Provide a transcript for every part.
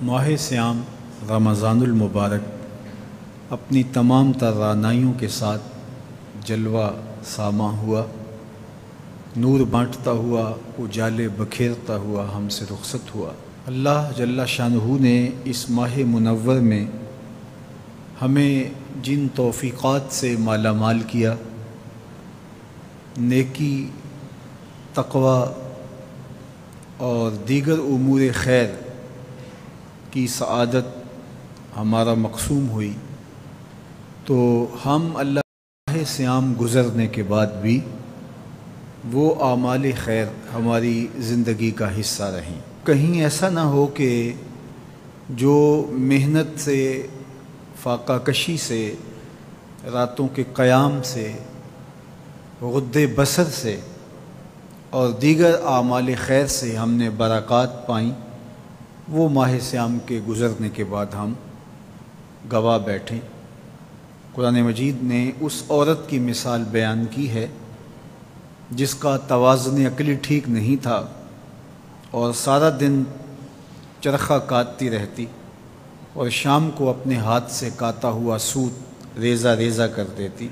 ماہ سیام رمضان المبارک اپنی تمام تر رعنائیوں کے ساتھ جلوہ ساماں ہوا، نور بانٹتا ہوا، اجالے بکھیرتا ہوا ہم سے رخصت ہوا۔ اللہ جل شانہ نے اس ماہ منور میں ہمیں جن توفیقات سے مالا مال کیا، نیکی، تقوی اور دیگر امور خیر کی سعادت ہمارا مقسوم ہوئی، تو ہم اللہ سیام گزرنے کے بعد بھی وہ اعمال خیر ہماری زندگی کا حصہ رہیں۔ کہیں ایسا نہ ہو کہ جو محنت سے، فاقہ کشی سے، راتوں کے قیام سے، غد بصر سے اور دیگر اعمال خیر سے ہم نے برکات پائیں، وہ ماہ سیام کے گزرنے کے بعد ہم گواہ بیٹھیں۔ قرآن مجید نے اس عورت کی مثال بیان کی ہے جس کا توازن عقلی ٹھیک نہیں تھا اور سارا دن چرخہ کاٹتی رہتی اور شام کو اپنے ہاتھ سے کاتا ہوا سوت ریزہ ریزہ کر دیتی۔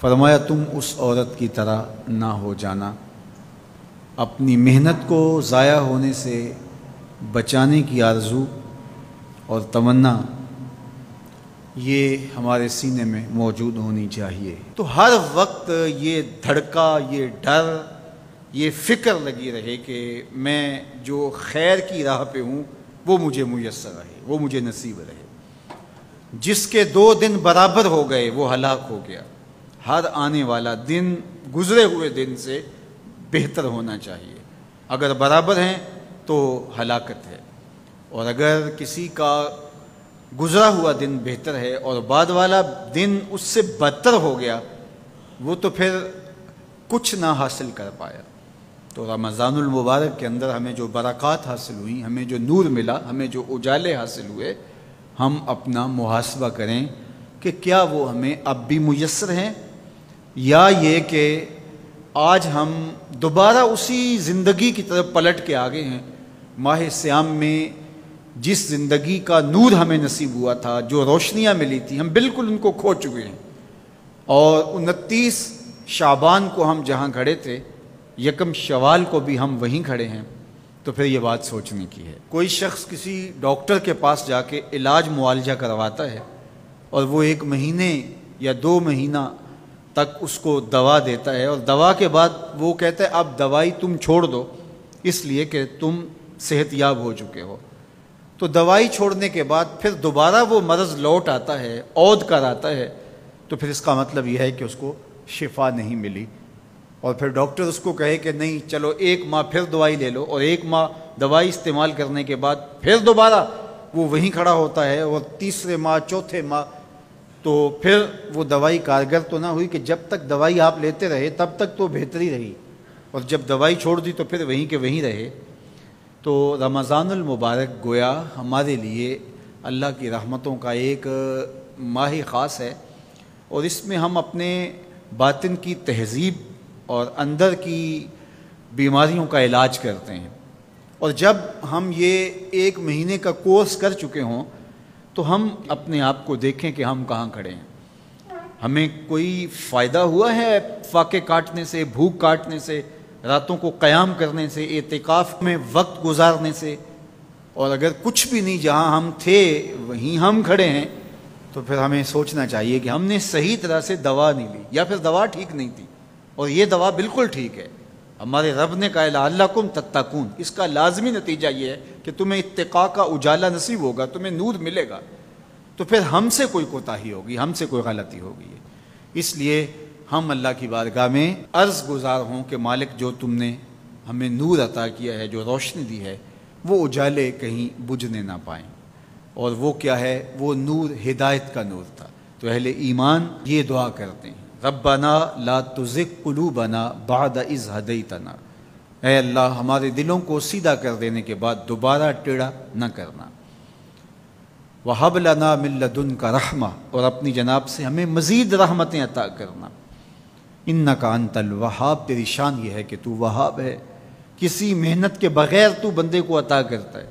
فرمایا تم اس عورت کی طرح نہ ہو جانا، اپنی محنت کو ضائع ہونے سے بچانے کی آرزو اور تمنا یہ ہمارے سینے میں موجود ہونی چاہیے۔ تو ہر وقت یہ دھڑکا، یہ ڈر، یہ فکر لگی رہے کہ میں جو خیر کی راہ پہ ہوں وہ مجھے میسر رہے، وہ مجھے نصیب رہے۔ جس کے 2 دن برابر ہو گئے وہ ہلاک ہو گیا۔ ہر آنے والا دن گزرے ہوئے دن سے بہتر ہونا چاہیے۔ اگر برابر ہیں تو ہلاکت ہے، اور اگر کسی کا گزرا ہوا دن بہتر ہے اور بعد والا دن اس سے بدتر ہو گیا، وہ تو پھر کچھ نہ حاصل کر پایا۔ تو رمضان المبارک کے اندر ہمیں جو برکات حاصل ہوئیں، ہمیں جو نور ملا، ہمیں جو اجالے حاصل ہوئے، ہم اپنا محاسبہ کریں کہ کیا وہ ہمیں اب بھی میسر ہیں، یا یہ کہ آج ہم دوبارہ اسی زندگی کی طرف پلٹ کے آگے ہیں۔ ماہ سیام میں جس زندگی کا نور ہمیں نصیب ہوا تھا، جو روشنیاں ملی تھی، ہم بالکل ان کو کھو چکے ہیں، اور 29 شعبان کو ہم جہاں کھڑے تھے، 1 شوال کو بھی ہم وہیں کھڑے ہیں۔ تو پھر یہ بات سوچنے کی ہے۔ کوئی شخص کسی ڈاکٹر کے پاس جا کے علاج معالجہ کرواتا ہے اور وہ 1 مہینے یا 2 مہینہ تک اس کو دوا دیتا ہے، اور دوا کے بعد وہ کہتا ہے اب دوائی تم چھوڑ دو اس لیے کہ تم صحت یاب ہو چکے ہو۔ تو دوائی چھوڑنے کے بعد پھر دوبارہ وہ مرض لوٹ آتا ہے، عود کر آتا ہے، تو پھر اس کا مطلب یہ ہے کہ اس کو شفا نہیں ملی، اور پھر ڈاکٹر اس کو کہے کہ نہیں چلو 1 ماہ پھر دوائی لے لو، اور 1 ماہ دوائی استعمال کرنے کے بعد پھر دوبارہ وہ وہیں کھڑا ہوتا ہے، اور تیسرے ماہ، چوتھے ماہ، تو پھر وہ دوائی کارگر تو نہ ہوئی کہ جب تک دوائی آپ لیتے رہے تب تک تو بہتری رہی، اور جب دوائی چھوڑ دی تو پھر وہیں کے وہیں رہے۔ تو رمضان المبارک گویا ہمارے لیے اللہ کی رحمتوں کا ایک ماہ خاص ہے، اور اس میں ہم اپنے باطن کی تہذیب اور اندر کی بیماریوں کا علاج کرتے ہیں۔ اور جب ہم یہ 1 مہینے کا کورس کر چکے ہوں تو ہم اپنے آپ کو دیکھیں کہ ہم کہاں کھڑے ہیں۔ ہمیں کوئی فائدہ ہوا ہے فاقے کاٹنے سے، بھوک کاٹنے سے، راتوں کو قیام کرنے سے، اعتکاف میں وقت گزارنے سے؟ اور اگر کچھ بھی نہیں، جہاں ہم تھے وہیں ہم کھڑے ہیں، تو پھر ہمیں سوچنا چاہیے کہ ہم نے صحیح طرح سے دوا نہیں لی، یا پھر دوا ٹھیک نہیں تھی، اور یہ دوا بالکل ٹھیک ہے۔ ہمارے رب نے کہا لعلکم تتقون، اس کا لازمی نتیجہ یہ ہے کہ تمہیں اتقاء کا اجالا نصیب ہوگا، تمہیں نور ملے گا۔ تو پھر ہم سے کوئی کوتاہی ہوگی، ہم سے کوئی غلطی ہوگی، اس لیے ہم اللہ کی بارگاہ میں عرض گزار ہوں کہ مالک جو تم نے ہمیں نور عطا کیا ہے، جو روشنی دی ہے، وہ اجالے کہیں بجھنے نہ پائیں۔ اور وہ کیا ہے؟ وہ نور ہدایت کا نور تھا۔ تو اہل ایمان یہ دعا کرتے ہیں، ربنا لا تزغ قلوبنا بعد اذ ہدیتنا، اے اللہ ہمارے دلوں کو سیدھا کر دینے کے بعد دوبارہ ٹیڑھا نہ کرنا۔ وَهَبْ لَنَا مِن لَّدُنْكَ رَحْمَةً، اور اپنی جناب سے ہمیں مزید رحمتیں عطا کرنا۔ اِنَّكَ أَنْتَ الْوَهَّابُ، تیری شان یہ ہے کہ تو وہاب ہے، کسی محنت کے بغیر تو بندے کو عطا کرتا ہے۔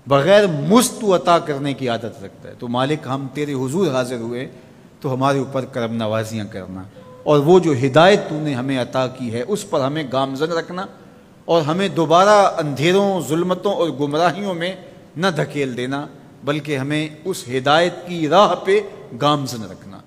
بغیر مزد تو عطا کرنے کی عادت رکھتا ہے۔ تو مالک ہم تیرے حضور حاضر ہوئے تو ہمارے اوپر کرم نوازیاں کرنا، اور وہ جو ہدایت تو نے ہمیں عطا کی ہے اس پر ہمیں گامزن رکھنا، اور ہمیں دوبارہ اندھیروں، ظلمتوں اور گمراہیوں میں نہ دھکیل دینا، بلکہ ہمیں اس ہدایت کی راہ پہ گامزن رکھنا۔